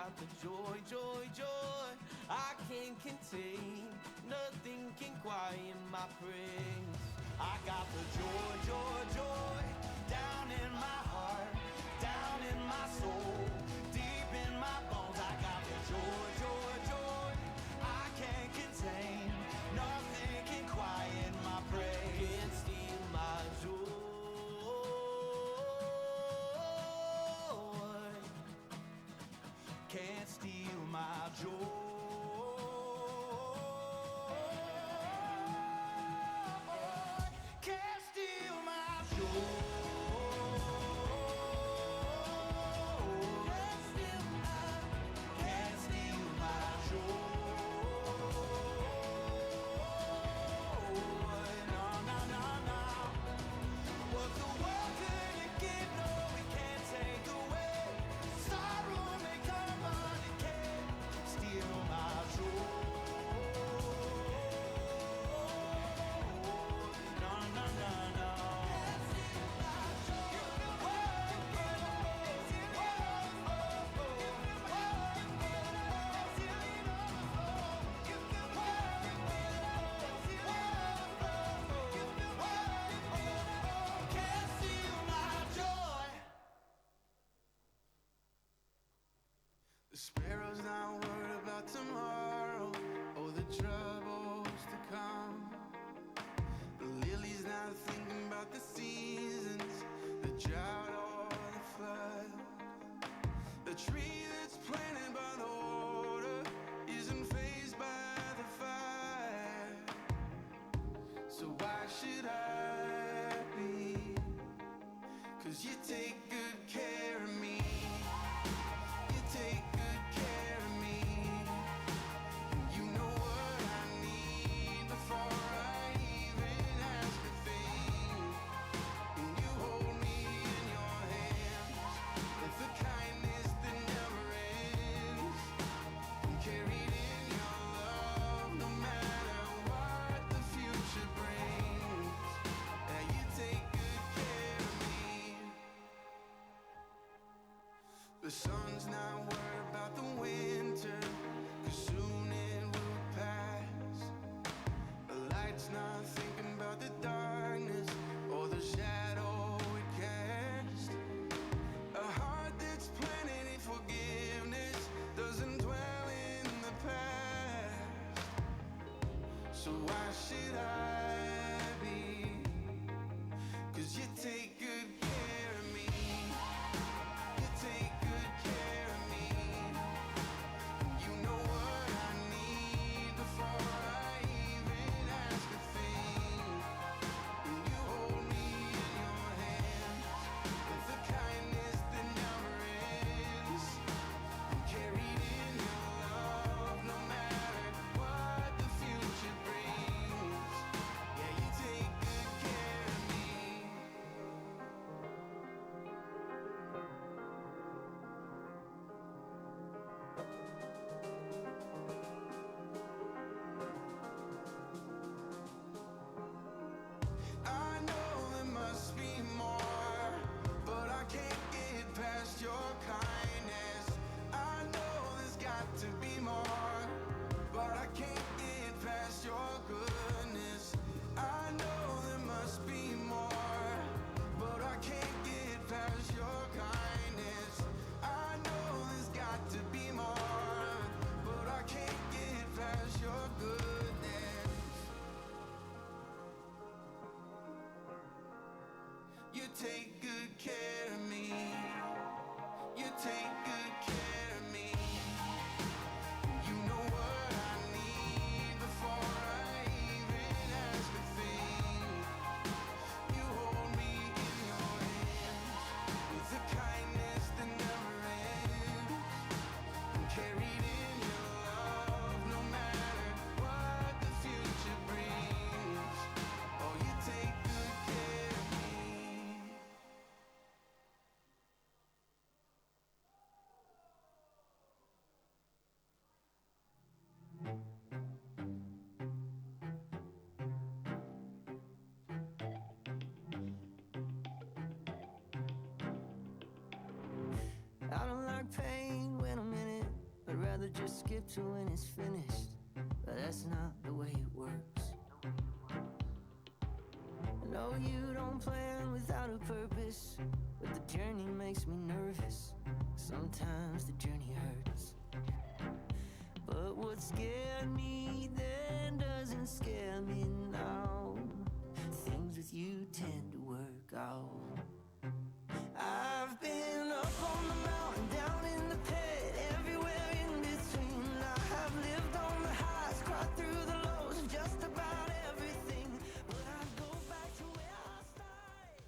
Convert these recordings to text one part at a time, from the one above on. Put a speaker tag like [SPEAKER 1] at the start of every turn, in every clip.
[SPEAKER 1] got the joy, joy, joy I can't contain. Nothing can quiet my praise. I got the joy, joy, joy down in my heart, down in my soul, deep in my bones. I got the joy, joy, joy I can't contain. Nothing can quiet my praise. Can't steal my joy. Can't steal my joy. Can't steal my joy. Can't steal my joy. No, no, no, no. What the world couldn't give, no, it can't take away. Sorrow may come, but it can't steal my joy. No, no, no, no. Can't steal my joy. Can't steal my joy. The sparrow's not worried about tomorrow or the troubles to come. The lily's not thinking about the seasons, the drought or the flood. The tree that's planted by the water isn't fazed by the fire. So why should I be? 'Cause you take good care of me. You take good care of me. And you know what I need before I even ask a thing. And you hold me in your hands with the kindness that never ends. I'm carried in your love no matter what the future brings. Yeah, you take good care of me. The sun's not worried about the winter, 'cause soon it will pass. The light's not thinking about the darkness or the shadow it casts. A heart that's planted in forgiveness doesn't dwell in the past. So why should I be? 'Cause you take good care of me. You take good care of me. And you know what I need before I even ask a thing. And you hold me in your hands with the kindness that never ends. I'm carried in your love no matter what the future brings. rather just skip to when it's finished, but that's not the way it works. No, you don't plan without a purpose, but the journey makes me nervous. Sometimes the journey hurts, but what scared me then doesn't scare me now. Things with you tend to work out. I've been up on the mountain, down in the pit, everywhere in between. I have lived on the highs, cried through the lows, just about everything. But I go back to where I started.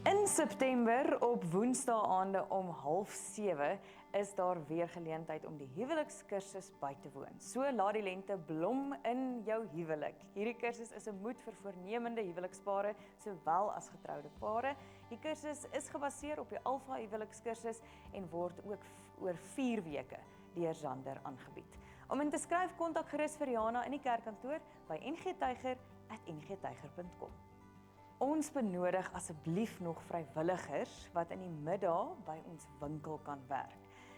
[SPEAKER 2] In September op woensdaeaande om 6:30 is daar weer geleentheid om die huwelikskursus by te woon. So laat die lente blom in jou huwelik. Hierdie kursus is 'n moed vir voornemende huwelikspare sowel as getroude pare. Die kursus is gebaseer op die Alpha huwelikskursus en word ook oor 4 weke deur Zander aangebied. Om in te skryf, kontak gerus vir Jana in die kerkkantoor by ngtyger@ngtyger.com. Ons benodig asseblief nog vrywilligers wat in die middag by ons winkel kan werk.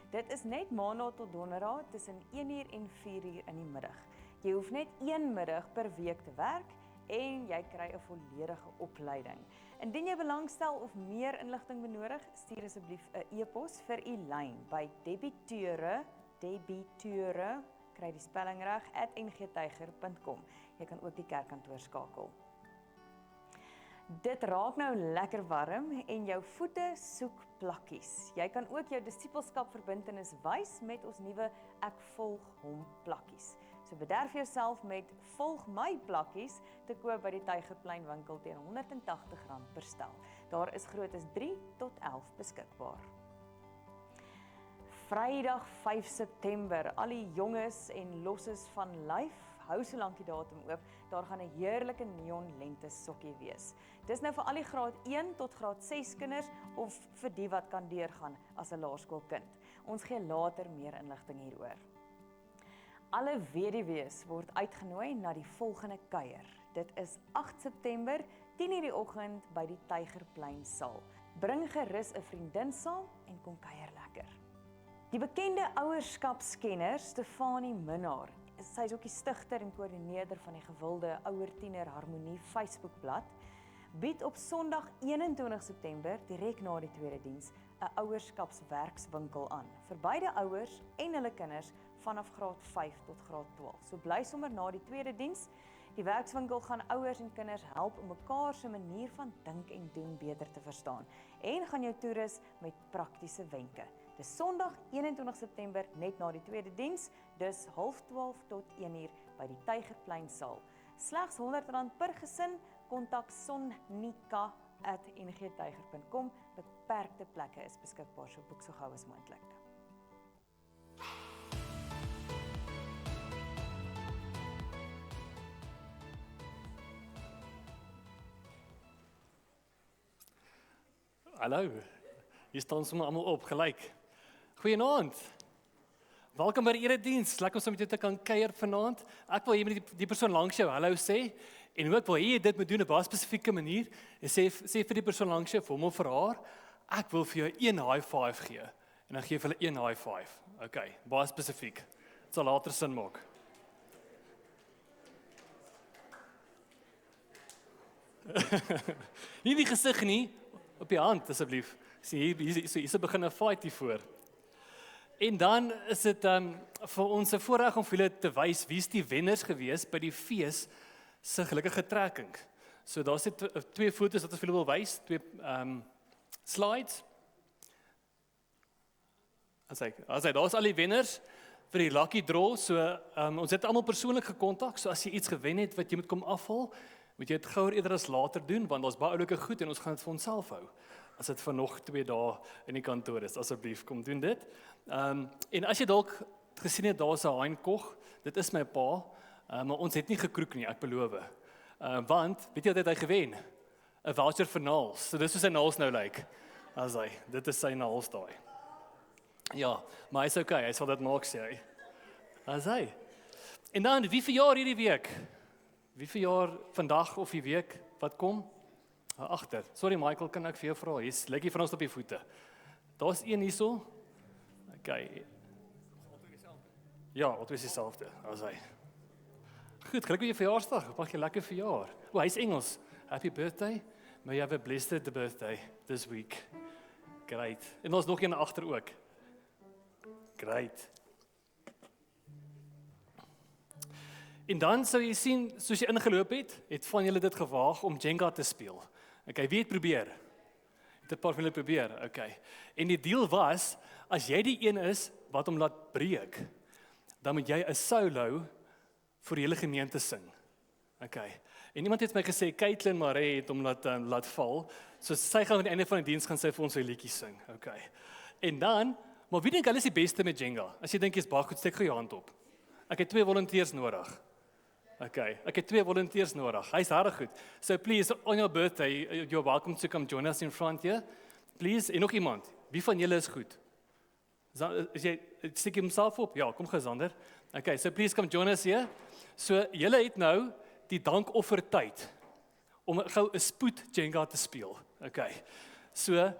[SPEAKER 2] Dit is net maandag tot donderdag tussen 1:00 en 4:00 in die middag. Jy hoef net 1 middag per week te werk en jy kry 'n volledige opleiding. Indien jy belangstel of meer inligting benodig, stuur asseblief 'n e-pos vir Elyn by debiteur, kry die spelling reg, @ngtyger.com. Jy kan ook die kerkkantoor skakel. Dit raak nou lekker warm en jou voete soek plakkies. Jy kan ook jou disippelskap verbintenis wys met ons nuwe Ek volg hom plakkies. So bederf jouself met volg my plakkies te koop by die Tygerplein winkel teen R180 per stel. Daar is grootes 3 tot 11 beskikbaar. Vrydag 5 September, al die jonges en losses van lyf, hou so lank die datum oop, daar gaan 'n heerlike neon lente sokkie wees. Dis nou vir al die graad 1 tot graad 6 kinders of vir die wat kan deurgaan as 'n laerskoolkind. Ons gee later meer inligting hieroor. Alle weduwees word uitgenooi na die volgende kuier. Dit is 8 September, 10:00 die oggend by die Tygerplein saal. Bring gerus 'n vriendin saam en kom kuier lekker. Die bekende ouerskapskenner Stefanie Minnar, sy is ook die stigter en koördineerder van die gewilde Ouer-Tiener Harmonie Facebookblad, bied op Sondag 21 September, direk na die tweede diens, 'n ouerskapswerkswinkel aan, vir beide ouers en hulle kinders vanaf graad 5 tot graad 12. So bly sommer na die tweede diens. Die werkswinkel gaan ouers en kinders help om mekaar se manier van dink en doen beter te verstaan en gaan jou toerus met praktiese wenke. Dis Sondag 21 September net na die tweede diens, dus 12:30 tot 1:00 by die Tygerplein saal. Slegs R100 per gesin, kontak sonnika@ngtyger.com. Beperkte plekke is beskikbaar, so boek so gou as moontlik.
[SPEAKER 3] Hallo, hier staan sommer almal op, gelyk. Goeienaand. Welkom by die erediens. Lekker om saam met jou te kan kuier vanaand. Ek wil hier met die persoon langs jou hallo sê en ook wil jy dit moet doen op 'n baie spesifieke manier. En sê vir die persoon langs jou, vir hom of vir haar, ek wil vir jou 1 high five gee. En dan gee vir hulle 1 high five. Okay, baie spesifiek. Dit sal later sin maak. Nie die gesig nie, op die hand asseblief. Sien hier begin 'n fight hier voor. En dan is dit vir ons 'n voorreg om vir julle te wys wie's die wenners gewees by die fees se gelukkige trekking. So daar sit 2 foto's wat ons vir julle wil wys, 2 slides. Daar's al die wenners vir die lucky draw. So ons het almal persoonlik gekontak. So as jy iets gewen het wat jy moet kom afhaal, moet jy dit gouer eerder as later doen, want daar's baie oulike goed en ons gaan dit vir onsself hou. As dit vir nog 2 dae in die kantoor is, asseblief kom doen dit. En as jy dalk gesien het, daar's 'n Heinkog, dit is my pa, maar ons het nie gekroek nie, ek beloof. Want, weet jy wat het hy gewen? 'n voucher vir naels, so dis hoe sy naels nou lyk. Dit is sy naels daai. Ja, maar hy's okay, hy sal dit maak sê hy. As hy. En dan wie verjaar hierdie week? Wie verjaar vandag of die week wat kom? Agter. Sorry Michael, kan ek vir jou vra? Hier's lekker van ons op die voete. Daar's een hierso. Okay. Ja, wat is dieselfde as hy. Goed, gelukkig met jou verjaarsdag. Mag jy lekker verjaar. O, hy's Engels. Happy birthday. May you have a blessed birthday this week. Great. En ons nog een agter ook. Great. En dan sou jy sien, soos jy ingeloop het van julle dit gewaag om Jenga te speel. Okay, wie het probeer? Het 'n paar van julle probeer. Okay. En die deal was, as jy die een is wat hom laat breek, dan moet jy 'n solo vir die hele gemeente sing. Okay. En iemand het my gesê, Caitlin Maree het hom laat val, so sy gaan aan die einde van die diens gaan sy vir ons 'n liedjie sing. Okay. En dan, maar wie dink hulle is die beste met Jenga? As jy dink jy's baie goed, steek gou jou hand op. Ek het 2 volunteers nodig. Okay, ek het 2 volunteers nodig. Hy's regtig goed. So please, on your birthday, you're welcome to come join us in front here. Please, en nog iemand. Wie van julle is goed? Is jy steek homself op? Ja, kom Gesander. Okay, so please come join us here. So julle het nou die dankoffer tyd om gou 'n spoed Jenga te speel. Okay. So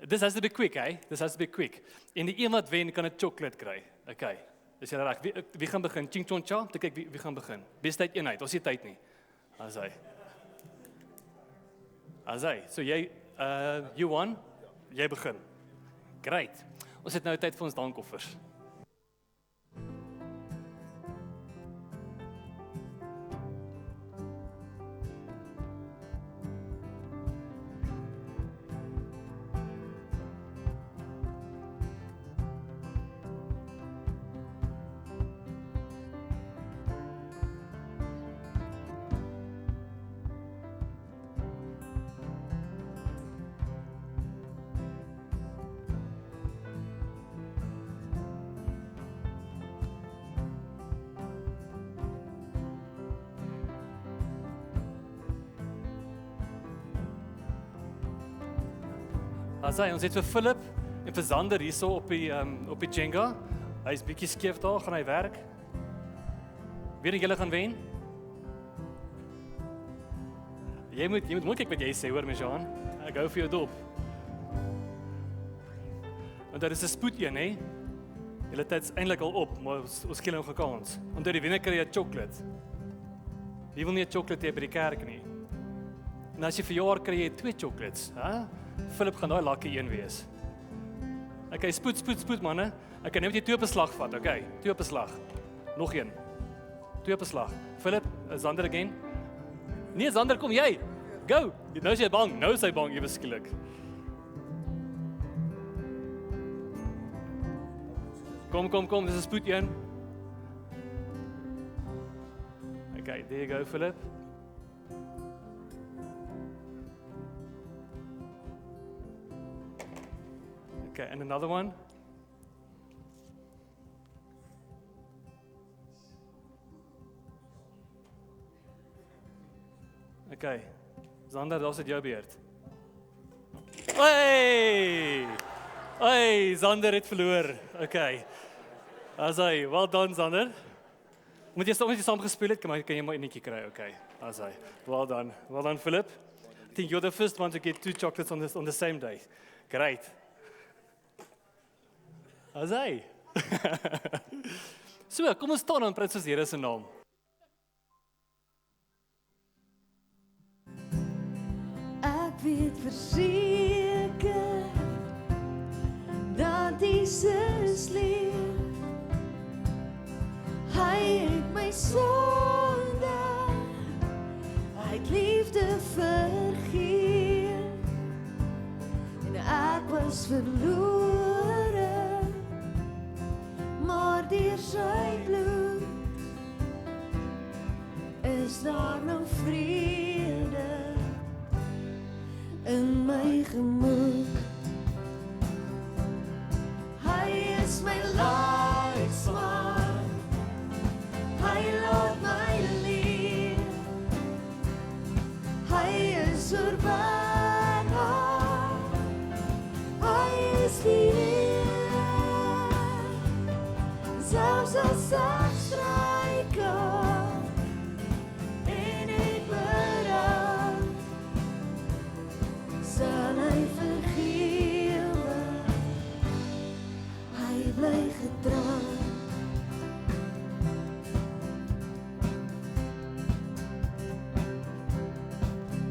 [SPEAKER 3] this has to be quick, eh? This has to be quick. En die een wat wen kan 'n chocolate kry. Okay. Is jy reg? Wie gaan begin? Ching chong cha? Te kyk wie gaan begin. Beste tyd eenheid. Ons het tyd nie. As hy. So jy you won. Jy begin. Great. Ons het nou tyd vir ons dankoffers. Ons het vir Philip en vir Zander hierso op die Jenga. Hy's bietjie skeef daar, gaan hy werk. Wie dink julle gaan wen? Jy moet mooi kyk wat jy sê, hoor Mesjaan. Ek hou vir jou dop. Want daar is 'n spoed een, hè? Julle tyd's eintlik al op, maar ons gee nog 'n kans. Onder die wenner kry jy 'n chocolate. Wie wil nie 'n chocolate hê by die kerk nie? En as jy verjaar kry jy 2 chocolates, hè? Philip gaan daai lucky een wees. Okay, spoed manne. Okay, nou moet jy 2 op 'n slag vat, okay? 2 op 'n slag. Nog een. 2 op 'n slag. Philip, Zander again. Nee, Zander, kom jy. Go. Nou is jy bang. Nou is hy bang, ewe skielik. Kom, dis 'n spoed een. Okay, there you go, Philip. Okay, and another one. Okay. Zander, daar's dit jou beurt. Hey, Zander het verloor. Okay. As hy, well done Zander. Moet jy saam gespeel het, kan jy maar 'n netjie kry, okay. As hy. Well done Philip. I think you're the first one to get 2 chocolates on the same day. Great. As hy. So, kom ons staan en prys ons Here se naam.
[SPEAKER 4] Ek weet verseker dat Jesus leef. Hy het my sonde uit liefde vergeef. En ek was verlore, maar deur sy bloed is daar nou vrede in my gemoed. Hy is my leidsman, hy laat my leef. Hy is oorwinnaar, hy is die Heer. zacht strykel en het berou, sal hy vergewe, hy bly getrou.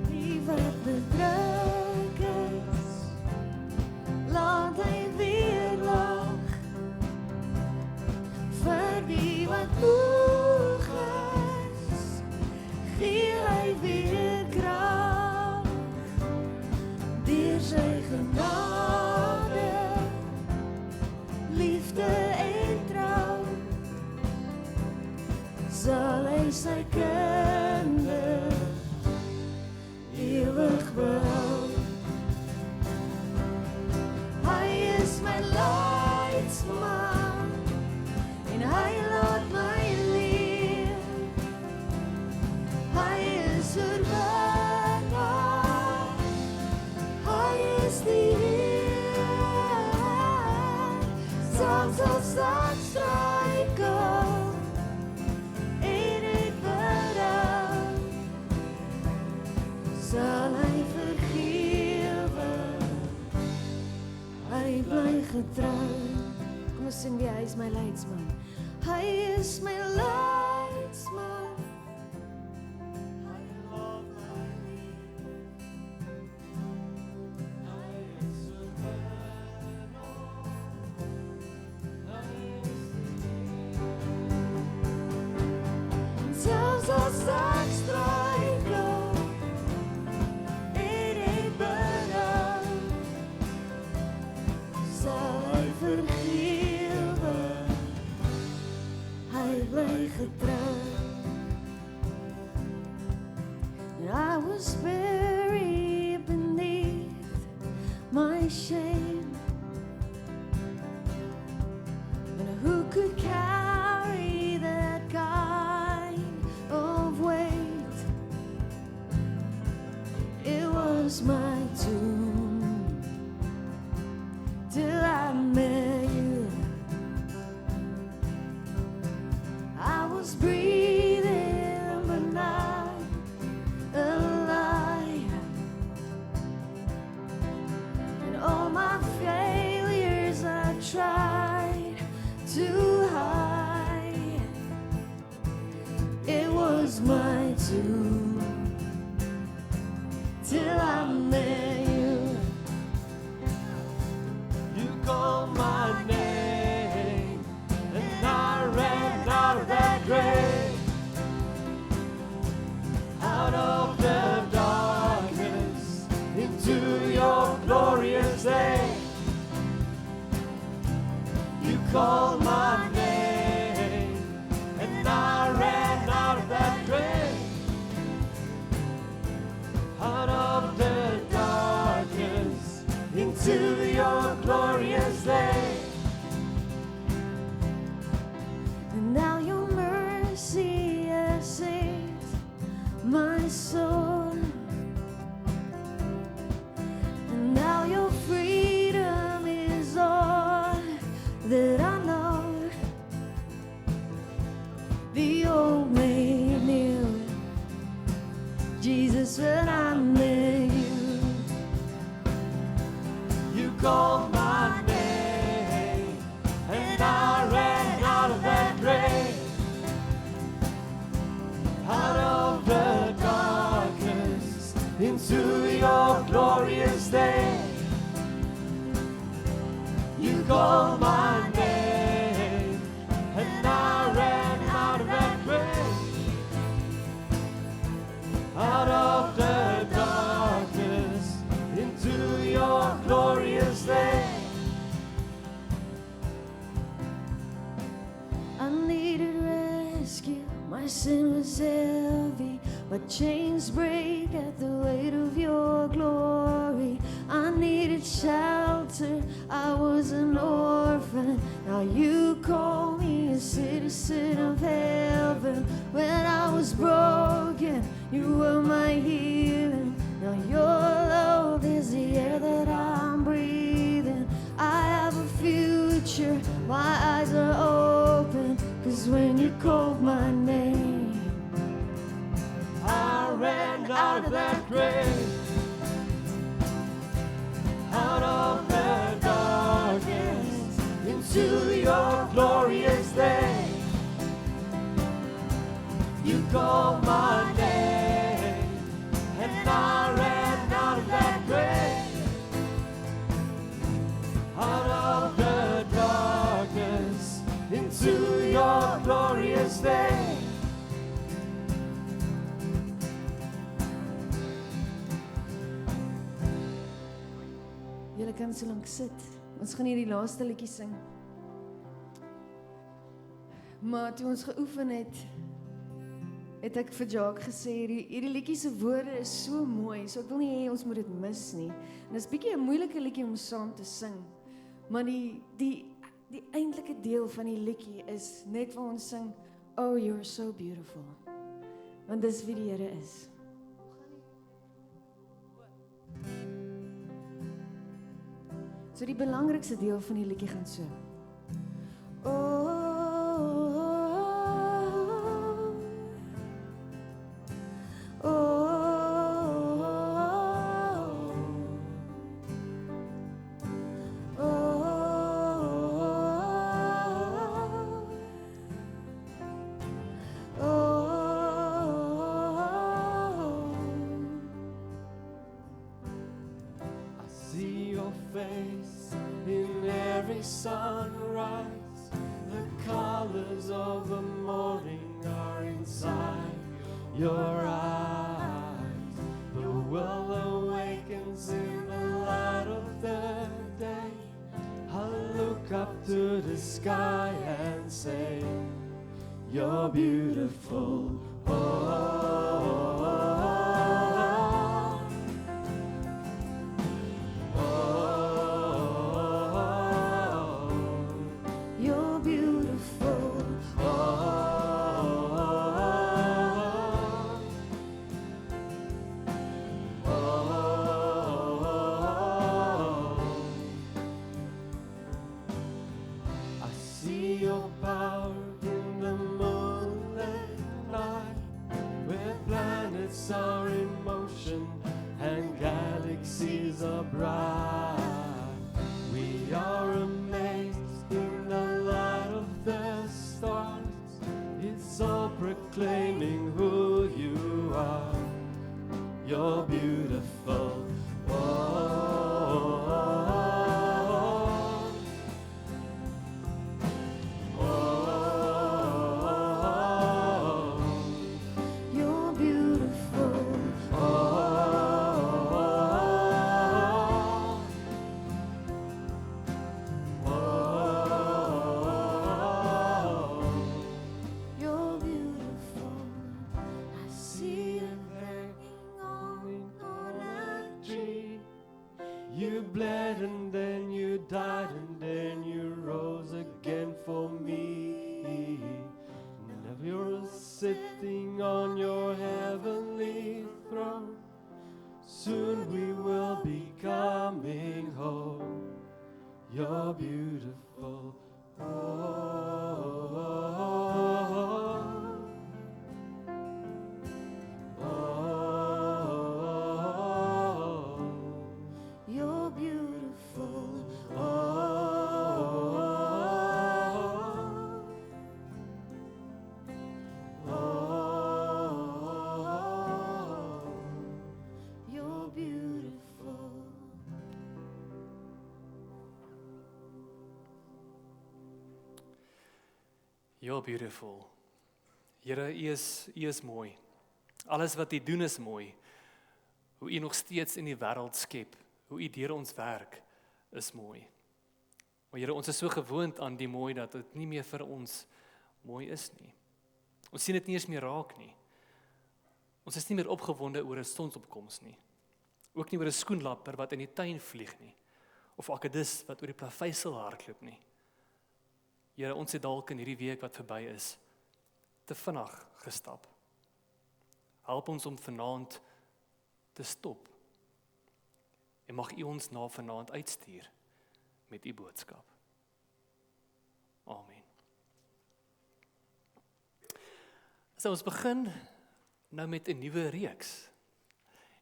[SPEAKER 4] Die wat bedruk is, laat hy weer lag. Vir die wat moeg is, gee hy weer krag. Deur sy genade, liefde en trou, sal hy sy kinders ewig behou. Hy is my leidsman en hy laat my leef. Hy is oorwinnaar, hy is die Heer. Soms sal zacht strykel en het berou, sal hy vergewe, hy bly getrou. Kom ons sing weer, hy is my leidsman. Hy is my leidsman. Hy laat my leef. Hy is oorwinnaar. Hy is die selfs as ek struikel en ek berou, sal hy vergewe, hy bly getrou. And I was buried beneath my shame, and who could carry that kind of weight? It was my tomb till I met you. I was breathing but not alive, and all my failures I tried to hide. It was my tomb till I met you. You called my name, and I ran out of that grave, out of the darkness into your glorious day. You called my name, and I ran out of that grave, out of the darkness into your glorious day. And now your mercy has saved my soul, and now your freedom is all that I know. The old me knew Jesus when I met you. You called my name, and I ran out of that grave, out of the darkness into your glorious day. You called my name, and I ran out of that grave, out of the darkness into your glorious day. I needed rescue, my sin was heavy, but chains break at the weight of your glory. I needed shelter, I was an orphan, now you call me a citizen of heaven. When I was broken, you were my healing, now your love is the air that I'm breathing. I have a future, my eyes are open, 'cause 'cause when you called my name, I ran out of that grave, out of the darkness, into your glorious day. You called my name, and I ran out of that grave, out of the darkness, into your glorious day. Julle kan so lank sit. Ons gaan hier die laaste liedjie sing. Maar toe ons geoefen het ek vir Jacques gesê, hierdie liedjie se woorde is so mooi, so ek wil nie hê ons moet dit mis nie. En dit is bietjie 'n moeilike liedjie om saam te sing. Maar die eintlike deel van die liedjie is net waar ons sing, "Oh, you're so beautiful." Want dis wie die Here is. So die belangrikste deel van die liedjie gaan so. Oh, sunrise, the colors of the morning are inside your eyes. The world awakens in the light of the day. I look up to the sky and say, you're beautiful. Proclaiming who you are, you're beautiful. You're beautiful. You bled and then you died and then you rose again for me. Now you're sitting on your heavenly throne. Soon we will be coming home. You're beautiful.
[SPEAKER 3] You're beautiful. Here, U is mooi. Alles wat U doen is mooi. Hoe U nog steeds in die wêreld skep, hoe U deur ons werk, is mooi. Maar Here, ons is so gewoond aan die mooi dat dit nie meer vir ons mooi is nie. Ons sien dit nie eens meer raak nie. Ons is nie meer opgewonde oor 'n sonsopkoms nie. Ook nie oor 'n skoenlapper wat in die tuin vlieg nie, of 'n akedus wat oor die plaveisel hardloop nie. Here, ons het dalk in hierdie week wat verby is, te vinnig gestap. Help ons om vanaand te stop. En mag U ons na vanaand uitstuur met U boodskap. Amen. So ons begin nou met 'n nuwe reeks.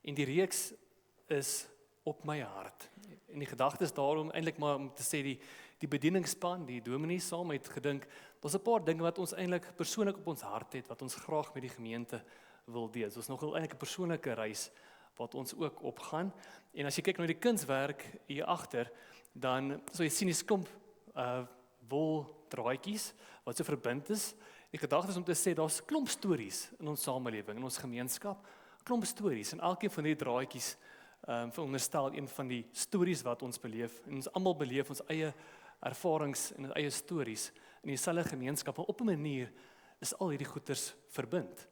[SPEAKER 3] En die reeks is op my hart. En die gedagte is daarom eintlik maar om te sê die bedieningsspan, die dominee saam het gedink, daar's 'n paar dinge wat ons eintlik persoonlik op ons hart het wat ons graag met die gemeente wil deel. Ons nogal eintlik 'n persoonlike reis wat ons ook opgaan. En as jy kyk na die kunswerk hier agter, dan sal jy sien die klomp wol draadjies wat so verbind is. Die gedagte is om te sê daar's klomp stories in ons samelewing, in ons gemeenskap, klomp stories en elkeen van die draadjies veronderstel een van die stories wat ons beleef. En ons almal beleef ons eie ervarings en ons eie stories in dieselfde gemeenskap, maar op 'n manier is al hierdie goeters verbind.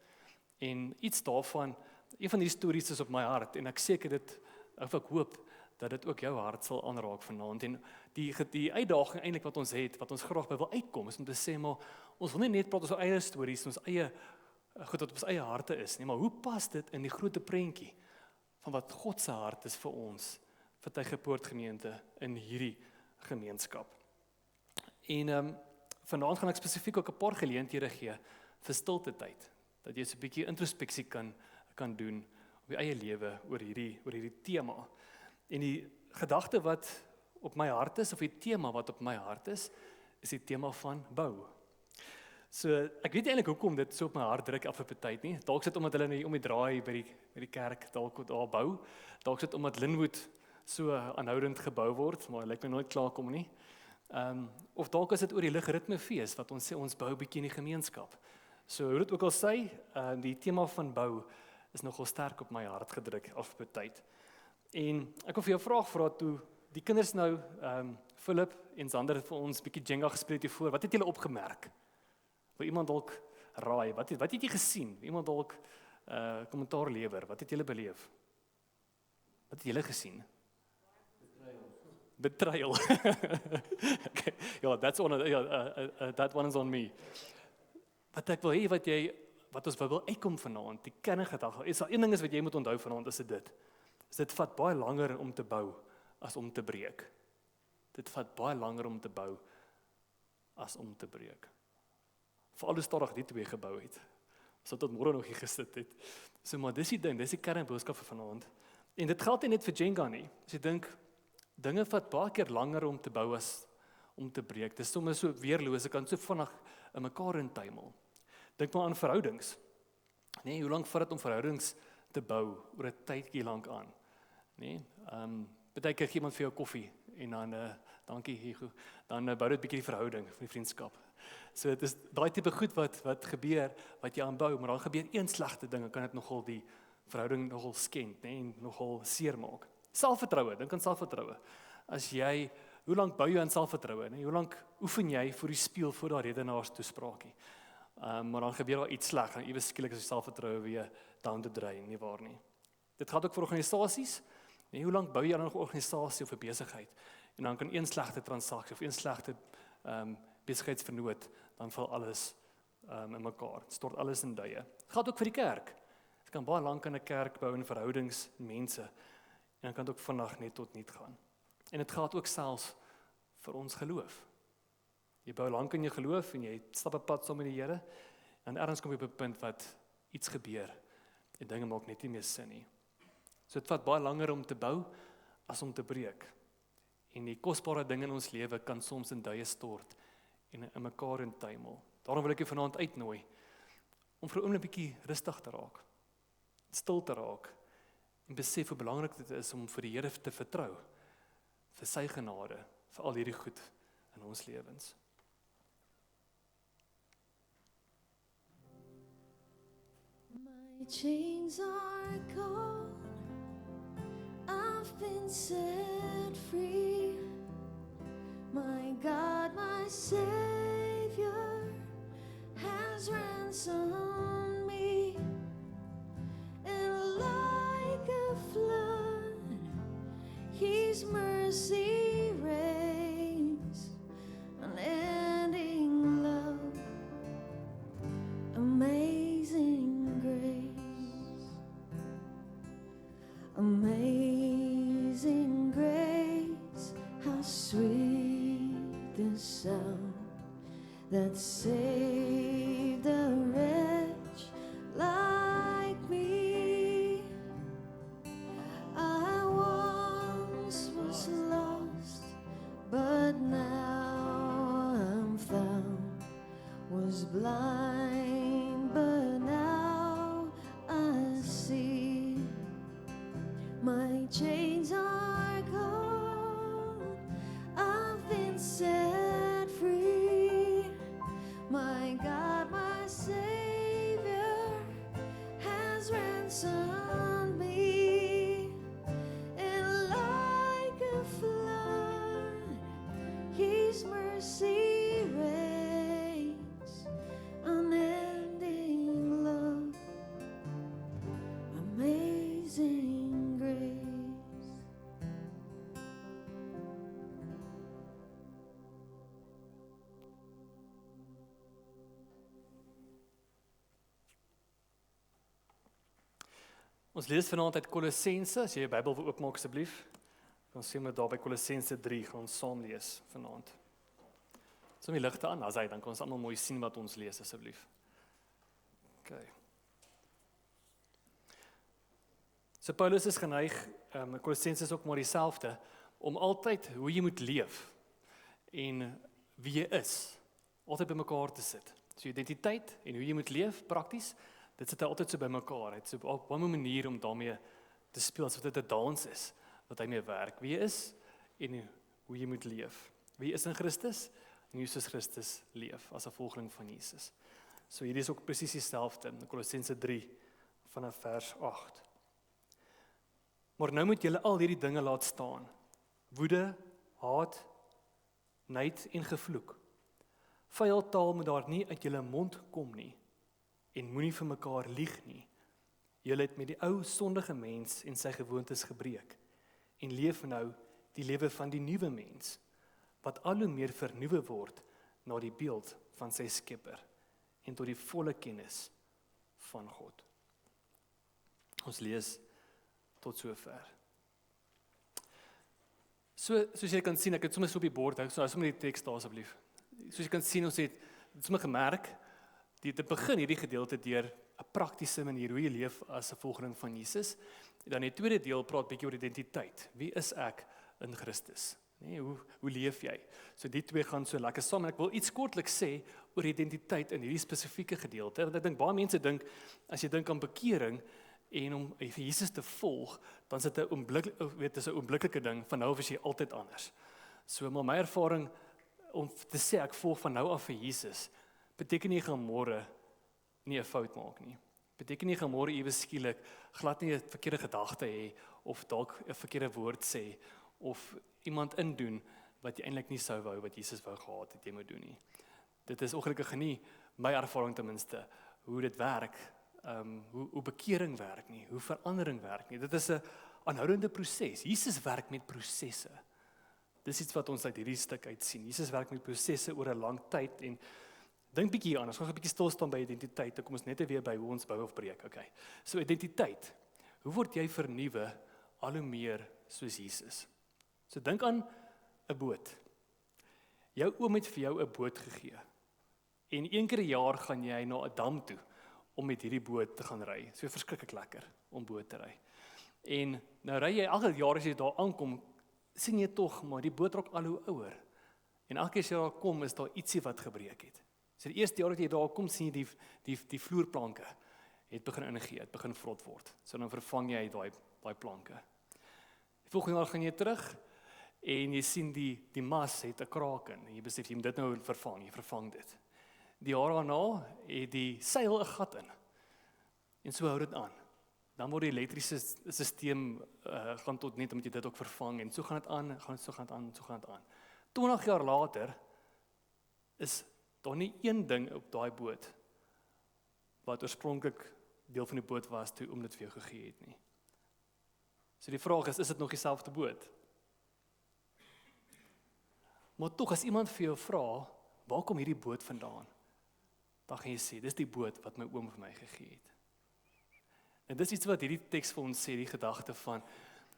[SPEAKER 3] En iets daarvan, een van die stories is op my hart en ek seker dit, of ek hoop dat dit ook jou hart sal aanraak vanaand. En die uitdaging eintlik wat ons het, wat ons graag by wil uitkom, is om te sê maar ons wil nie net praat oor ons eie stories, ons eie goed wat op ons eie harte is nie, maar hoe pas dit in die groot prentjie van wat God se hart is vir ons, vir Tygerpoort-gemeente in hierdie gemeenskap. En vanaand gaan ek spesifiek ook 'n paar geleenthede gee vir stilte tyd, dat jy so 'n bietjie introspeksie kan doen op jou eie lewe oor hierdie tema. En die gedagte wat op my hart is, of die tema wat op my hart is die tema van bou. So ek weet eintlik hoekom dit so op my hart druk af op 'n tyd nie. Dalk sit omdat hulle om die draai by die kerk dalk daar bou. Dalk sit omdat Linwood so aanhoudend gebou word, maar lyk my nooit klaar kom nie. Of dalk is dit oor die ligritmefees wat ons sê ons bou 'n bietjie in die gemeenskap. So hoe dit ook al sê, die tema van bou is nogal sterk op my hart gedruk af op 'n tyd. En ek wil vir jou 'n vraag vra toe die kinders nou Philip en Sander het vir ons 'n bietjie Jenga gespeel hiervoor. Wat het julle opgemerk? Wil iemand dalk raai? Wat het jy gesien? Wil iemand dalk kommentaar lewer? Wat het julle beleef? Wat het julle gesien? Betrayal. Okay. Ja, that one is on me. Wat ek wil hê wat ons wil uitkom vanaand, die kerngedag. Is daar een ding is wat jy moet onthou vanaand, is dit. Dit vat baie langer om te bou as om te breek. Dit vat baie langer om te bou as om te breek. Veral hoe stadig die twee gebou het. So tot môre nog hier gesit het. So maar dis die ding, dis die kernboodskap vir vanaand. En dit geld nie net vir Jenga nie. As jy dink dinge vat baie keer langer om te bou as om te breek. Dis soms so weerloos, ek kan so vinnig in mekaar intuimel. Dink maar aan verhoudings. Nee, hoe lank vat dit om verhoudings te bou oor 'n tydjie lank aan? Nee, baie keer gee iemand vir jou koffie en dan dankie Hugo. Dan bou dit 'n bietjie die verhouding, die vriendskap. So dit is daai tipe goed wat gebeur wat jy aanbou, maar dan gebeur een slegte ding, kan dit nogal die verhouding nogal skend, nee, en nogal seermaak. Selfvertroue, dink aan selfvertroue. Hoe lank bou jy aan selfvertroue, nee? Hoe lank oefen jy voor die spieël voor daai redenaars toespraakie? Maar dan gebeur daar iets sleg en iewes skielik is die selfvertroue weer down to drain, nie waar nie. Dit gaan ook vir organisasies. Nee, hoe lank bou jy aan 'n organisasie of 'n besigheid? En dan kan een slegte transaksie of een slegte besigheidsvernoot, dan val alles in mekaar. Het stort alles in duie. Het gaat ook vir die kerk. Jy kan baie lank in 'n kerk bou in verhoudings, mense, en dan kan dit ook vandag net tot niet gaan. En dit gaat ook selfs vir ons geloof. Jy bou lank in jou geloof en jy stap 'n pad saam met die Here, en ergens kom jy op 'n punt wat iets gebeur en dinge maak net nie meer sin nie. So dit vat baie langer om te bou as om te breek. En die kosbare dinge in ons lewe kan soms in duie stort en in mekaar intuimel. Daarom wil ek jou vanaand uitnooi om vir 'n oomblik bietjie rustig te raak, stil te raak en besef hoe belangrik dit is om vir die Here te vertrou, vir sy genade, vir al hierdie goed in ons lewens.
[SPEAKER 4] My chains are gone, I've been set free. My God, my Savior has ransomed me. And like a flood, His mercy reigns, unending love, amazing grace, amazing grace, how sweet the sound that saved a wretch presence on me, and like a flood, His mercy reigns, unending love, amazing grace.
[SPEAKER 3] Ons lees vanaand uit Kolossense, as jy jou Bybel wil oopmaak asseblief. Dan sien we daar by Kolossense 3 gaan ons saam lees vanaand. Som die ligte aan, as hy dan kan ons almal mooi sien wat ons lees asseblief. OK. So Paulus is geneig, Kolossense is ook maar dieselfde, om altyd hoe jy moet leef en wie jy is, altyd by mekaar te sit. So identiteit en hoe jy moet leef prakties, dit sit altyd so by mekaar. Dit is op 'n manier om daarmee te speel, asof dit 'n dans is wat hy mee werk. Wie jy is en hoe jy moet leef. Wie jy is in Christus en hoe soos Christus leef as 'n volgeling van Jesus. So hierdie is ook presies dieselfde in Kolossense 3 vanaf vers 8. Maar nou moet julle al hierdie dinge laat staan. Woede, haat, nyd en gevloek. Vuil taal moet daar nie uit julle mond kom nie. En moenie vir mekaar lieg nie. Julle het met die ou sondige mens en sy gewoontes gebreek en leef nou die lewe van die nuwe mens wat al hoe meer vernuwe word na die beeld van sy Skepper en tot die volle kennis van God. Ons lees tot sover. Soos jy kan sien, ek het sommer so op die bord hou, so sommer die teks daar asseblief. Soos jy kan sien, ons het sommer gemerk dit begin hierdie gedeelte deur 'n praktiese manier hoe jy leef as 'n volgeling van Jesus. En dan die tweede deel praat bietjie oor identiteit. Wie is ek in Christus? Nee, hoe leef jy? So die twee gaan so lekker saam. En ek wil iets kortliks sê oor identiteit in hierdie spesifieke gedeelte. Want ek dink baie mense dink as jy dink aan bekering en om vir Jesus te volg, dan is dit 'n oombliklike ding, van nou af is jy altyd anders. So maar my ervaring om te sê ek volg van nou af vir Jesus, beteken nie gaan môre nie 'n fout maak nie. Beteken nie gaan môre ewe skielik glad nie 'n verkeerde gedagte hê of dalk 'n verkeerde woord sê of iemand indoen wat jy eintlik nie sou wou wat Jesus wou gehad het jy moet doen nie. Dit is ongelukkig nie my ervaring ten minste hoe dit werk, hoe bekering werk nie, hoe verandering werk nie. Dit is 'n aanhoudende proses. Jesus werk met prosesse. Dis iets wat ons uit hierdie stuk uit sien. Jesus werk met prosesse oor 'n lang tyd en dink bietjie aan, ons gaan 'n bietjie stil staan by identiteit, dan kom ons net weer by hoe ons bou of breek, okay. So identiteit, hoe word jy vernuwe al hoe meer soos Jesus? So dink aan 'n boot. Jou oom het vir jou 'n boot gegee. En een keer 'n jaar gaan jy na 'n dam toe om met hierdie boot te gaan ry. So verskriklik lekker om boot te ry. En nou ry jy elke jaar as jy daar aankom, sien jy tog maar die boot raak al hoe ouer. En elke keer as jy daar kom, is daar ietsie wat gebreek het. So die eerste jaar dat jy daar kom, sien jy die vloerplanke het begin ingee, het begin vrot word. So dan vervang jy daai planke. Die volgende jaar gaan jy terug en jy sien die mas het 'n kraak in. En jy besef jy moet dit nou vervang, jy vervang dit. Die jaar daarna het die seil 'n gat in. En so hou dit aan. Dan word die elektriese stelsel gaan tot net omdat jy dit ook vervang en so gaan dit aan, so gaan dit aan. 20 jaar later is daar nie een ding op daai boot wat oorspronklik deel van die boot was toe oom dit vir jou gegee het nie. So die vraag is dit nog dieselfde boot? Maar tog as iemand vir jou vra, waar kom hierdie boot vandaan? Dan gaan jy sê, dis die boot wat my oom vir my gegee het. En dis iets wat hierdie teks vir ons sê, die gedagte van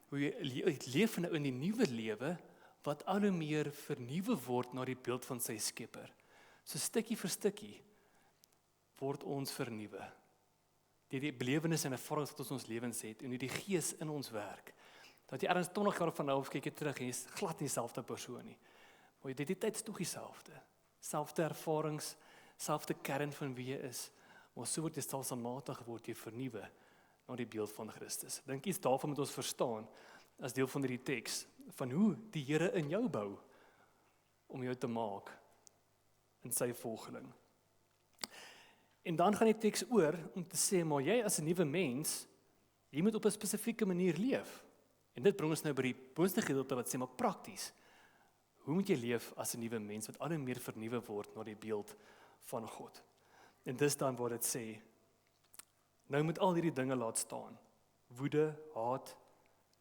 [SPEAKER 3] hoe jy leef nou in die nuwe lewe wat al hoe meer vernuwe word na die beeld van sy Skepper. So stukkie vir stukkie word ons vernuwe. Die belewenisse en ervarings wat ons lewens het en hoe die Gees in ons werk. Dat jy ergens 20 jaar van nou af kyk jy terug en jy is glad nie dieselfde persoon nie. Maar die tyd is tog dieselfde. Selfde ervarings, selfde kern van wie jy is. Maar so word jy stelselmatig word jy vernuwe na die beeld van Christus. Dink iets daarvan moet ons verstaan as deel van hierdie teks van hoe die Here in jou bou om jou te maak in sy volgeling. En dan gaan die teks oor om te sê, maar jy as 'n nuwe mens Jy moet op 'n spesifieke manier leef. En dit bring ons nou by die boonste gedeelte wat sê maar prakties. Hoe moet jy leef as 'n nuwe mens wat al hoe meer vernuwe word na die beeld van God? En dis dan waar dit sê, nou moet al hierdie dinge laat staan. Woede, haat,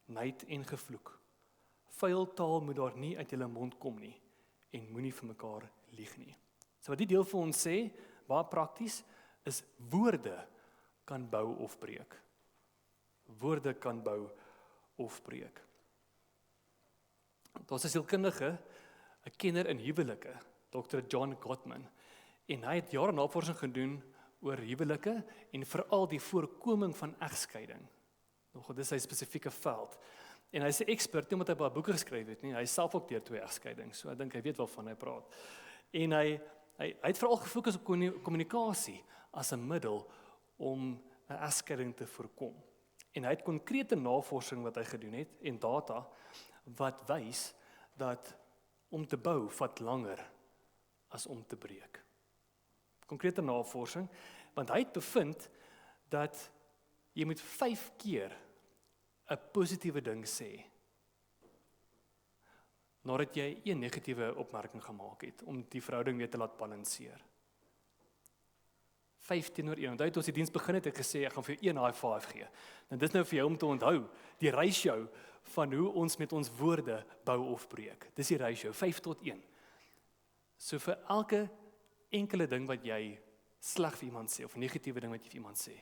[SPEAKER 3] nait en gevloek. Vuil taal moet daar nie uit julle mond kom nie en moenie vir mekaar lieg nie. So wat die deel vir ons sê, baie prakties, is woorde kan bou of breek. Woorde kan bou of breek. Daar's 'n sielkundige, 'n kenner in huwelike, Dr. John Gottman, en hy het jare navorsing gedoen oor huwelike en veral die voorkoming van egskeiding. Nog dis sy spesifieke veld. En hy's 'n ekspert omdat hy baie boeke geskryf het, nie? Hy self ook deur 2 egskeidings, so ek dink hy weet waarvan hy praat. En hy het veral gefokus op kommunikasie as 'n middel om 'n egskeiding te voorkom. En hy het konkrete navorsing wat hy gedoen het en data wat wys dat om te bou vat langer as om te breek. Konkrete navorsing, want hy het bevind dat jy moet 5 keer 'n positiewe ding sê nadat jy 'n negatiewe opmerking gemaak het om die verhouding weer te laat balanseer. 5 teenoor 1. Onthou toe ons die diens begin het, ek gesê ek gaan vir jou 1 high five gee. En dis nou vir jou om te onthou die ratio van hoe ons met ons woorde bou of breek. Dis die ratio 5 tot 1. So vir elke enkele ding wat jy sleg vir iemand sê of 'n negatiewe ding wat jy vir iemand sê,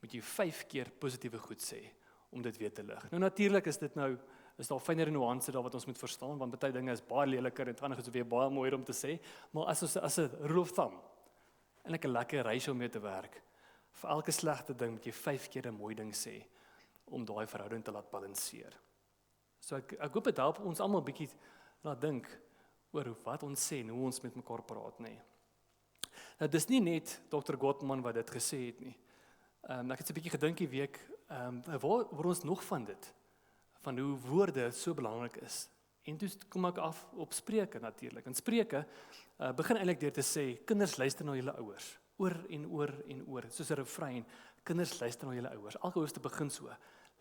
[SPEAKER 3] moet jy 5 keer positiewe goed sê om dit weer te lig. Nou natuurlik is daar fynere nuances daar wat ons moet verstaan, want baie dinge is baie leliker en ander is weer baie mooier om te sê, maar as 'n rule of thumb, en 'n lekker ratio om mee te werk. Vir elke slegte ding moet jy 5 keer 'n mooi ding sê om daai verhouding te laat balanseer. So ek hoop dit help ons almal 'n bietjie laat dink oor wat ons sê en hoe ons met mekaar praat, nê. Nou dis nie net Dr. Gottman wat dit gesê het nie. Ek het 'n bietjie gedink die week, waar ons nog van dit, van hoe woorde so belangrik is. En toe kom ek af op Spreuke natuurlik. En Spreuke begin eintlik deur te sê, kinders luister na julle ouers, oor en oor en oor, soos 'n refrein, kinders luister na julle ouers. Elke hoofstuk begin so,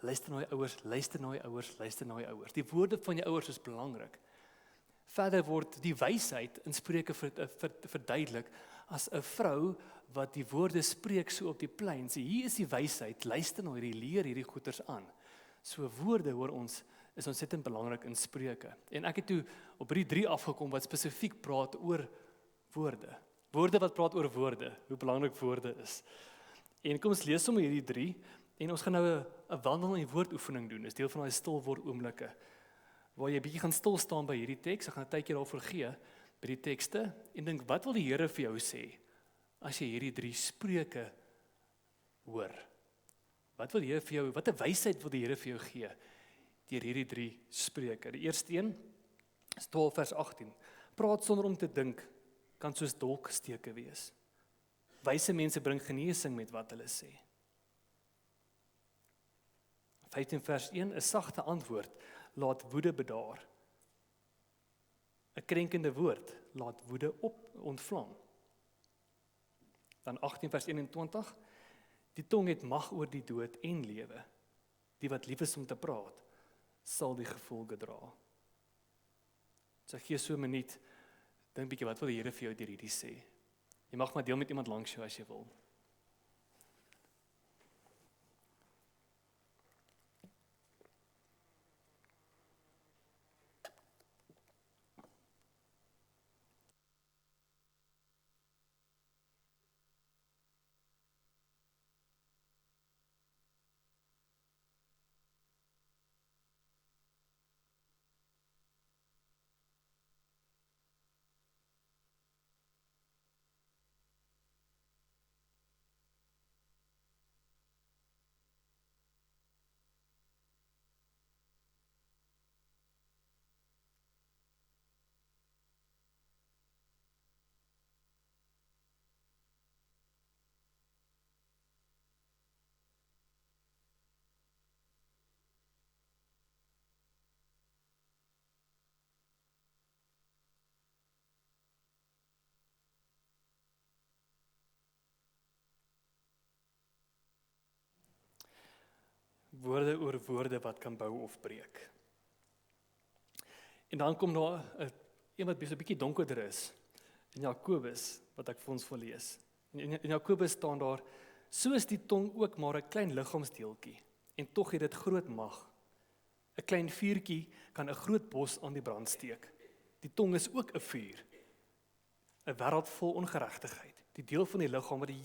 [SPEAKER 3] luister na jou ouers, luister na jou ouers, luister na jou ouers. Die woorde van jou ouers is belangrik. Verder word die wysheid in Spreuke verduidelik as 'n vrou wat die woorde spreek so op die plein. Sê, hier is die wysheid, luister na hierdie, leer hierdie goeters aan. So woorde hoor ons is ontsettend belangrik in Spreuke. En ek het toe op hierdie 3 afgekom wat spesifiek praat oor woorde. Woorde wat praat oor woorde, hoe belangrik woorde is. En kom ons lees sommer hierdie 3 en ons gaan nou 'n wandel in die woordoefening doen. Dis deel van daai stil word oomblikke waar jy bietjie gaan stil staan by hierdie teks. Ek gaan 'n tydjie daarvoor gee by die tekste en dink wat wil die Here vir jou sê as jy hierdie 3 Spreuke hoor? Wat wil die Here vir jou, wat 'n wysheid wil die Here vir jou gee deur hierdie 3 Spreuke? Die eerste een is 12 vers 18. Praat sonder om te dink kan soos dolksteke wees. Wyse mense bring genesing met wat hulle sê. 15 vers 1, 'n sagte antwoord laat woede bedaar. 'n Krenkende woord laat woede ontvlam. Dan 18 vers 21, die tong het mag oor die dood en lewe. Die wat lief is om te praat, sal die gevolge dra. So ek gee so 'n minuut, dink bietjie wat wil die Here vir jou deur hierdie sê. Jy mag maar deel met iemand langs jou as jy wil. woorde oor woorde wat kan bou of breek. En dan kom daar een wat so 'n bietjie donkerder is, in Jakobus, wat ek vir ons wil lees. In Jakobus staan daar, so is die tong ook maar 'n klein liggaamsdeeltjie, en tog het dit groot mag. 'n Klein vuurtjie kan 'n groot bos aan die brand steek. Die tong is ook 'n vuur, 'n wêreld vol ongeregtigheid, die deel van die liggaam wat die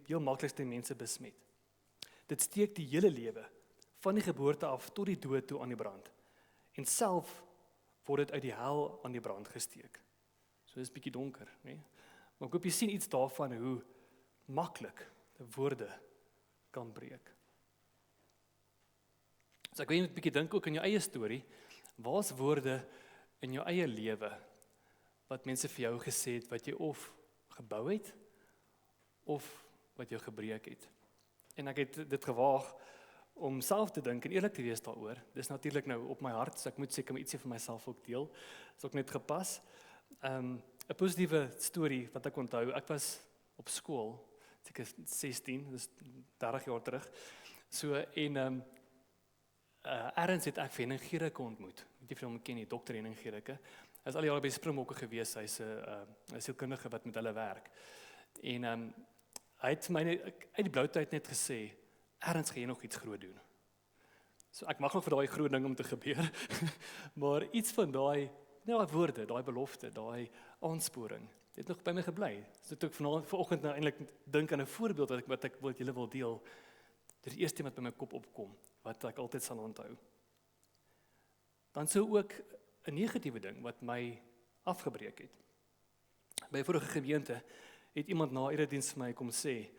[SPEAKER 3] heel maklikste mense besmet. Dit steek die hele lewe, van die geboorte af tot die dood toe aan die brand. En self word dit uit die hel aan die brand gesteek. So is 'n bietjie donker, né? Maar ek hoop jy sien iets daarvan hoe maklik woorde kan breek. So ek wil net 'n bietjie dink ook in jou eie storie, waar's woorde in jou eie lewe wat mense vir jou gesê het wat jy of gebou het of wat jou gebreek het. En ek het dit gewaag om self te dink en eerlik te wees daaroor. Dis natuurlik nou op my hart, so ek moet seker maar ietsie van myself ook deel. Is ook net gepas. 'n Positiewe storie wat ek onthou, ek was op skool, seker 16, dis 30 jaar terug. So en ergens het ek vir Henning Gierike ontmoet. Weet jy of jy hom ken nie, Dr. Henning Gierike. Hy is al die jare by Springbokke gewees, hy's 'n sielkundige wat met hulle werk. En hy het my uit die blou tyd net gesê, ergens gaan jy nog iets groot doen. So ek mag nog vir daai groot ding om te gebeur, maar iets van daai woorde, daai belofte, daai aansporing, het nog by my gebly. So toe ek vanoggend nou eintlik dink aan 'n voorbeeld wat ek julle wil deel, dit is die eerste wat by my kop opkom, wat ek altyd sal onthou. Dan sou ook 'n negatiewe ding wat my afgebreek het. By 'n vorige gemeente het iemand na erediens vir my kom sê,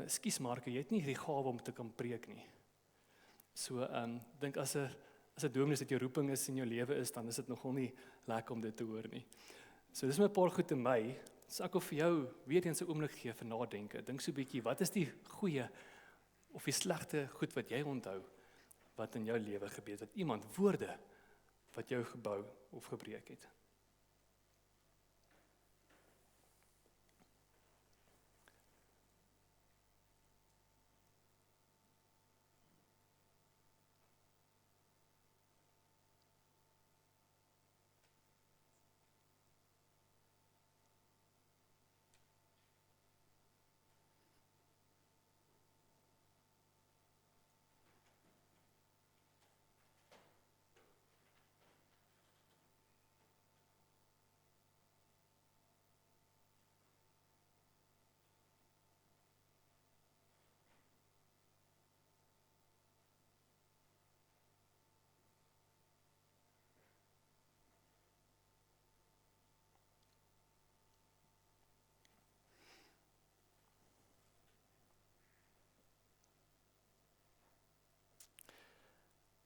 [SPEAKER 3] "Skus Marco, jy het nie die gawe om te kan preek nie." So dink as 'n dominee dit jou roeping is in jou lewe is, dan is dit nogal nie lekker om dit te hoor nie. So dis my 'n paar goed in my. So ek wil vir jou weer eens 'n oomblik gee vir nadenke. Dink so 'n bietjie, wat is die goeie of die slegte goed wat jy onthou wat in jou lewe gebeur het, wat iemand woorde wat jou gebou of gebreek het.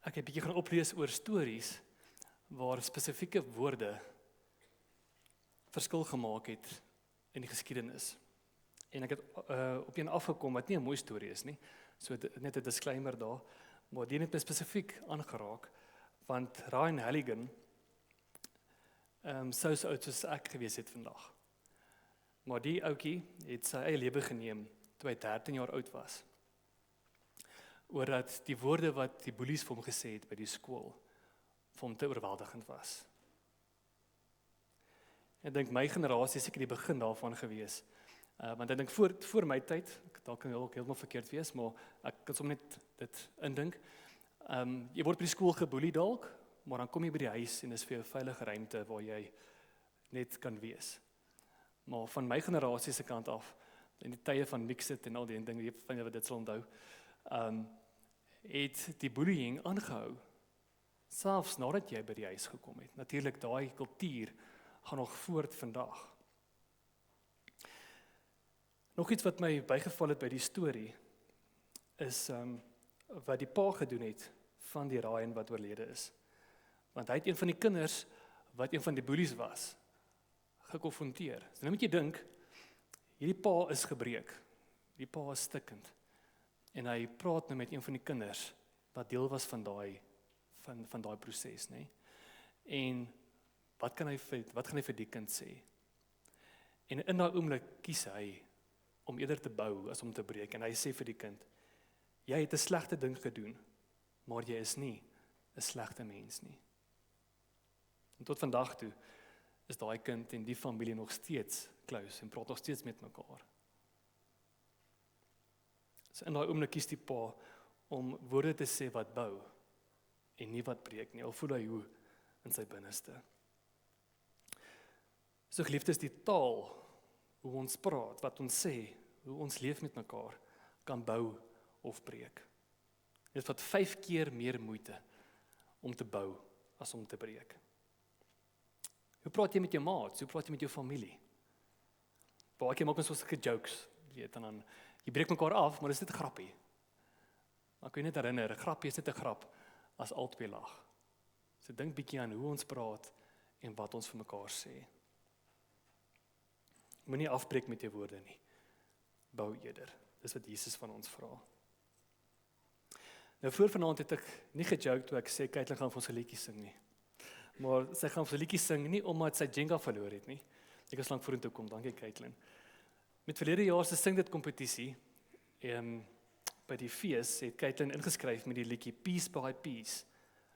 [SPEAKER 3] Ek het 'n bietjie gaan oplees oor stories waar spesifieke woorde verskil gemaak het in die geskiedenis. En ek het op een afgekom wat nie 'n mooi storie is nie. So net 'n disclaimer daar, maar die het my spesifiek aangeraak want Ryan Halligan sou so oud soos ek gewees het vandag. Maar die ouetjie het sy eie lewe geneem toe hy 13 jaar oud was. Oordat die woorde wat die boelies vir hom gesê het by die skool vir hom te oorweldigend was. Ek dink my generasie is seker die begin daarvan gewees. Want ek dink voor my tyd, dalk kan ook heeltemal verkeerd wees, maar ek kan sommer net dit indink. Jy word by die skool geboelie dalk, maar dan kom jy by die huis en dis vir jou 'n veilige ruimte waar jy net kan wees. Maar van my generasie se kant af, in die tye van Mixit en al die dinge, jy van wat dit sal onthou, het die bullying aangehou, selfs nadat jy by die huis gekom het. Natuurlik, daai kultuur gaan nog voort vandag. Nog iets wat my bygeval het by die storie, is wat die pa gedoen het van die Ryan wat oorlede is. Want hy het een van die kinders, wat een van die bullies was, gekonfronteer. So nou moet jy dink, hierdie pa is gebreek, die pa is stikkend, en hy praat nou met een van die kinders, wat deel was van daai proses, nê? En wat gaan hy vir die kind sê? En in daai oomblik kies hy om eerder te bou as om te breek, en hy sê vir die kind, jy het 'n slegte ding gedoen, maar jy is nie 'n slegte mens nie. En tot vandag toe is daai kind en die familie nog steeds close en praat nog steeds met mekaar. So in daai oomblik kies die pa om woorde te sê wat bou en nie wat breek nie, al voel hy hoe in sy binneste. So geliefdes, die taal, hoe ons praat, wat ons sê, hoe ons leef met mekaar, kan bou of breek. Dit vat 5 keer meer moeite om te bou as om te breek. Hoe praat jy met jou maats? Hoe praat jy met jou familie? Baie keer maak ons so sulke jokes, weet, en dan jy breek mekaar af, maar dis net 'n grappie. Maar kan jy net herinner, 'n grappie is net 'n grap as albei lag. So dink bietjie aan hoe ons praat en wat ons vir mekaar sê. Moenie afbreek met jou woorde nie. Bou eerder. Dis wat Jesus van ons vra. Nou voor vanaand het ek nie gejoke toe ek sê Caitlin gaan vir ons 'n liedjie sing nie. Maar sy gaan vir 'n liedjie sing nie omdat sy Jenga verloor het nie. Ek is lank vorentoe kom, dankie Caitlin. Met verlede jaar se sing dit kompetisie by die fees het Caitlin ingeskryf met die liedjie Piece by Piece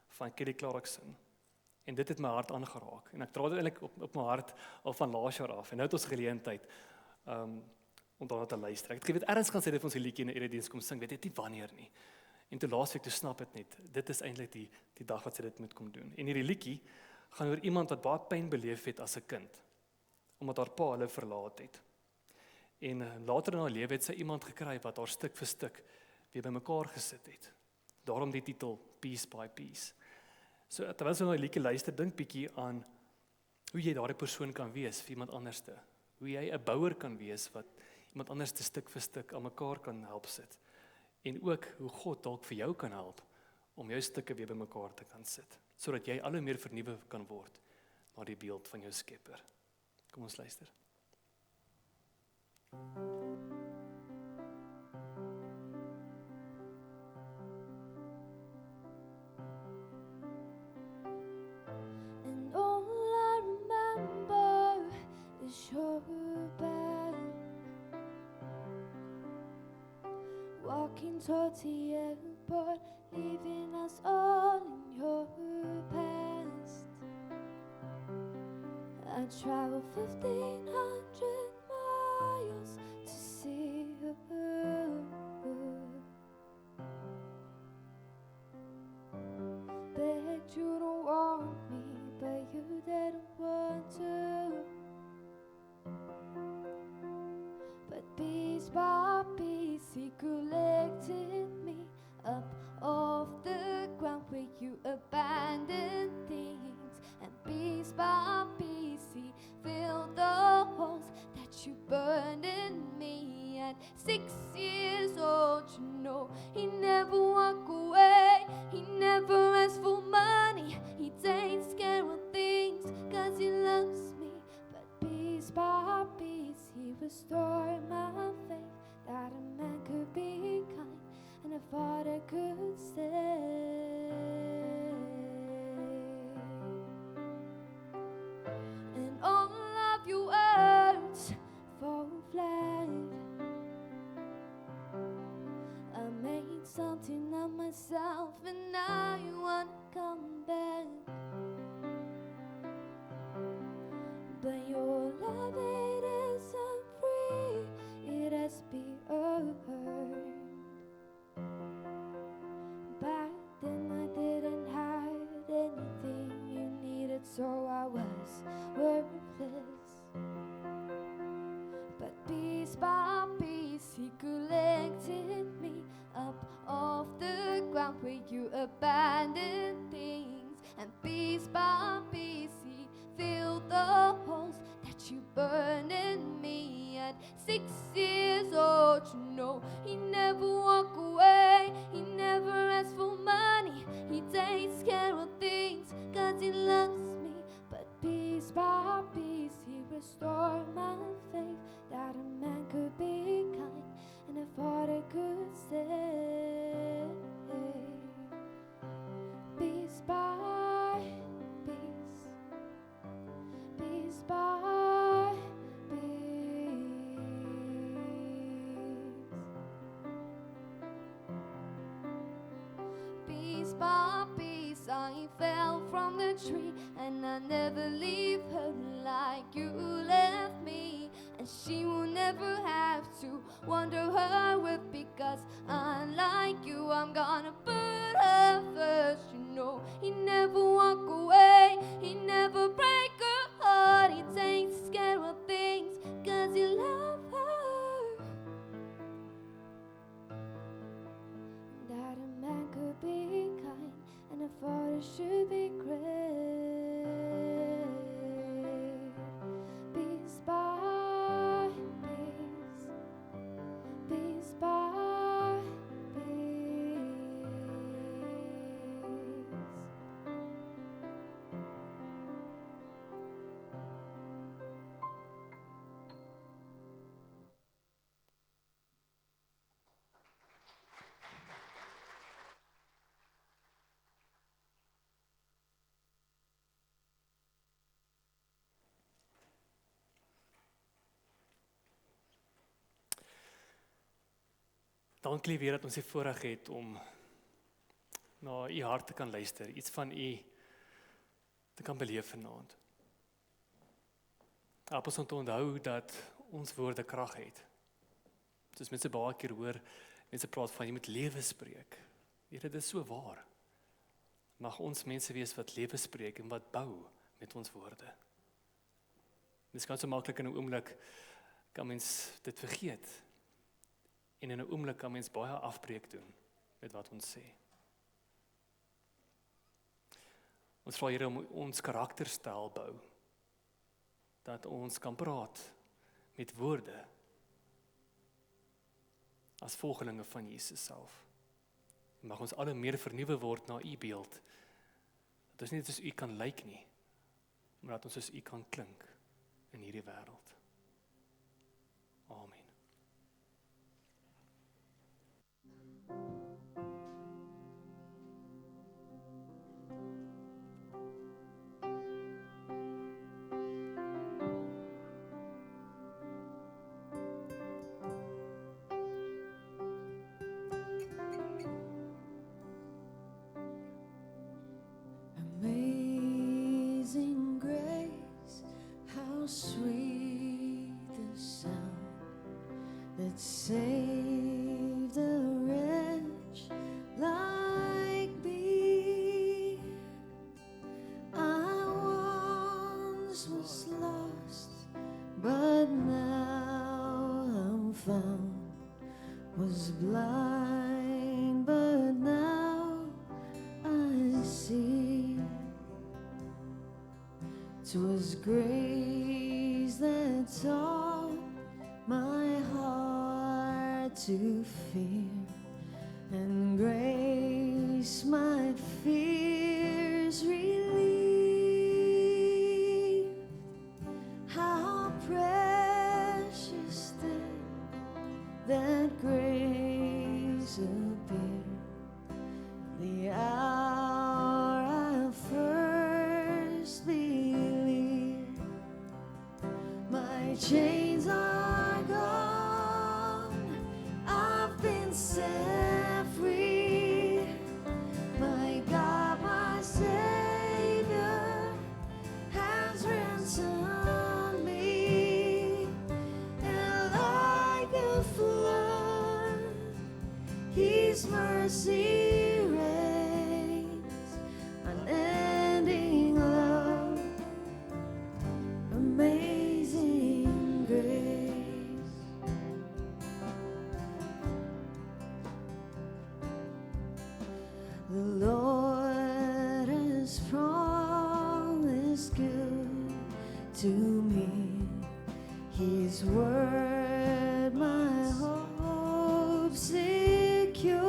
[SPEAKER 3] van Kelly Clarkson. En dit het my hart aangeraak. En ek dra dit eintlik op my hart al van laas jaar af. En nou het ons geleentheid om daarna te luister. Ek het geweet ergens gaan sy dit vir ons die liedjie in 'n erediens kom sing, weet net nie wanneer nie. En toe laasweek toe snap dit net. Dit is eintlik die dag wat sy dit moet kom doen. En hierdie liedjie gaan oor iemand wat baie pyn beleef het as 'n kind, omdat haar pa hulle verlaat het. En later in haar lewe het sy iemand gekry wat haar stuk vir stuk weer bymekaar gesit het. Daarom die titel Piece by Piece. So terwyl jy na die liedjie luister, dink bietjie aan hoe jy daardie persoon kan wees vir iemand anderste. Hoe jy 'n bouer kan wees wat iemand anderste stuk vir stuk aan mekaar kan help sit. En ook hoe God dalk vir jou kan help om jou stukke weer bymekaar te kan sit, sodat jy al hoe meer vernuwe kan word na die beeld van jou Skepper. Kom ons luister.
[SPEAKER 4] And all I remember is your bed, walking towards the airport, leaving us all in your past. I traveled 1,500 miles to see you. Begged you to want me, but you didn't want to. But piece by piece, he collected me up off the ground where you abandoned things. And piece by piece, he filled the holes that you burned in me. At 6 years old, you know, he never walked away. He never asked for money. He takes care of things 'cause he loves me. But piece by piece, he restored my faith that a man could be kind and a father could stay. And all of your words fall flat. I made something of myself and now you wanna come back. But your love, it isn't free, it has been earned. Back then I didn't have anything you needed, so I was worthless. But piece by piece, he collected me up off the ground where you abandoned things. And piece by piece, he filled the holes that you burned in me. At 6 years old, you know, he never walked away. He never asked for money. He takes care of things 'cause he loves me. But piece by piece, he restored my faith that a man could be kind and a father could stay. Piece by piece, piece by piece. fell from the tree, and I never leave her like you left me. And she will never have to wonder her worth, because unlike you, I'm gonna put her first. You know, he never walk away, he never break her heart. He takes care of things, cause he love her. That a man could be kind, and a father should be great. Piece by piece, piece by piece.
[SPEAKER 3] Dankie weer dat ons die voorreg het om na u hart te kan luister, iets van u te kan beleef vanaand. Help ons om te onthou dat ons woorde krag het. Soos mense baie keer hoor, mense praat van jy moet lewe spreek. Here, dit is so waar. Mag ons mense wees wat lewe spreek en wat bou met ons woorde. Dit kan so maklik in 'n oomblik kan mens dit vergeet. En in 'n oomblik kan mens baie afbreek doen met wat ons sê. Ons vra Here om ons karakterstel bou, dat ons kan praat met woorde as volgelinge van Jesus self. Mag ons alle meer vernuwe word na u beeld, dat ons nie net soos u kan lyk nie, maar dat ons soos u kan klink in hierdie wêreld. Amen.
[SPEAKER 4] Amazing grace, how sweet the sound that saved a wretch like me. I once was lost, but now I'm found. Was blind, but now I see. 'Twas grace that taught my heart to fear, and grace my fears relieved. How precious then that grace appeared, the hour I first believed. My chains are gone, I've been set free. My God, my Savior, has ransomed me. And like a flood, His mercy reigns, unending love, amazing grace. The Lord has promised good to me. His word my hope secures.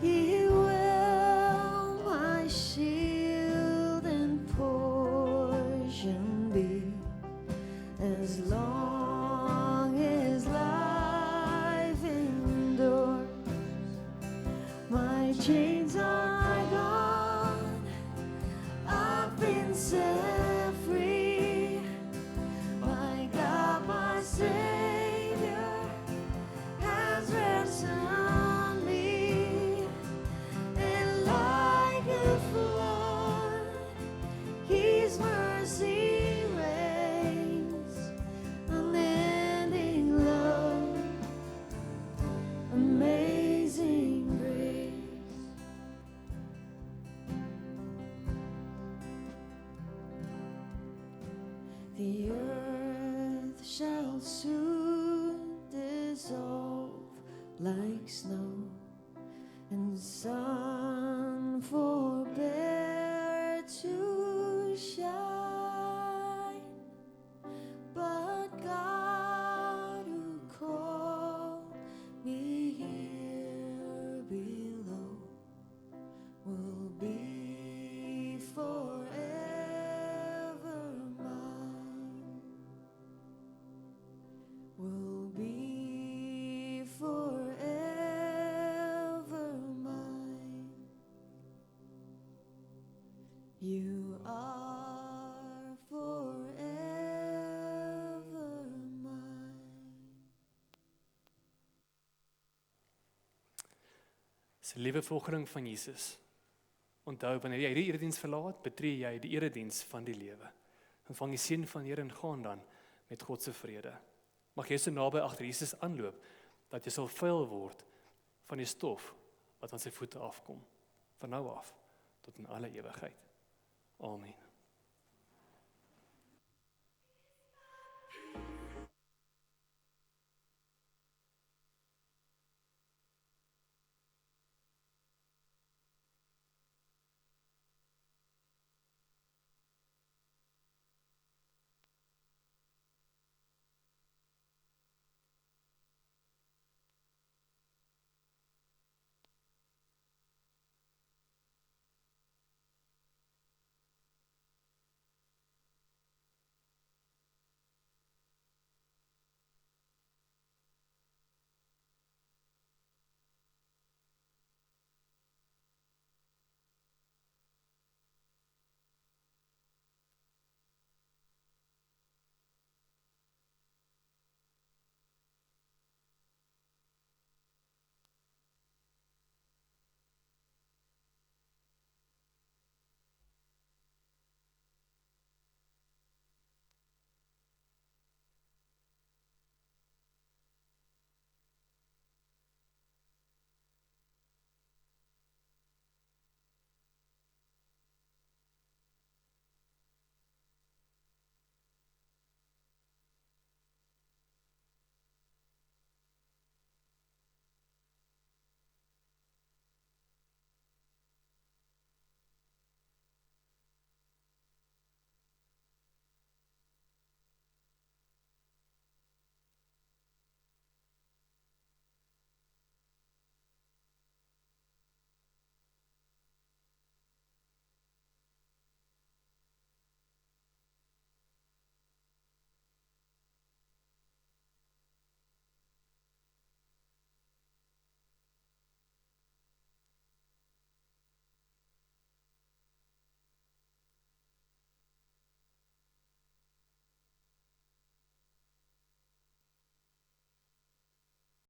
[SPEAKER 4] He will my shield and portion be, as long as life endures. My chains are gone, I've been set free. My God, my Savior, has ransomed me. And will soon dissolve like snow, and sun forbear to shine. But God who called me here below will be forever mine. Will be forever mine. You are forever mine.
[SPEAKER 3] Dis 'n liewe volgeling van Jesus. Onthou, wanneer jy hierdie erediens verlaat, betree jy die erediens van die lewe. Ontvang die seën van die Here en gaan dan met God se vrede. Mag jy so naby agter Jesus aanloop, dat jy sal vuil word van die stof wat van sy voete afkom, van nou af tot in alle ewigheid. Amen.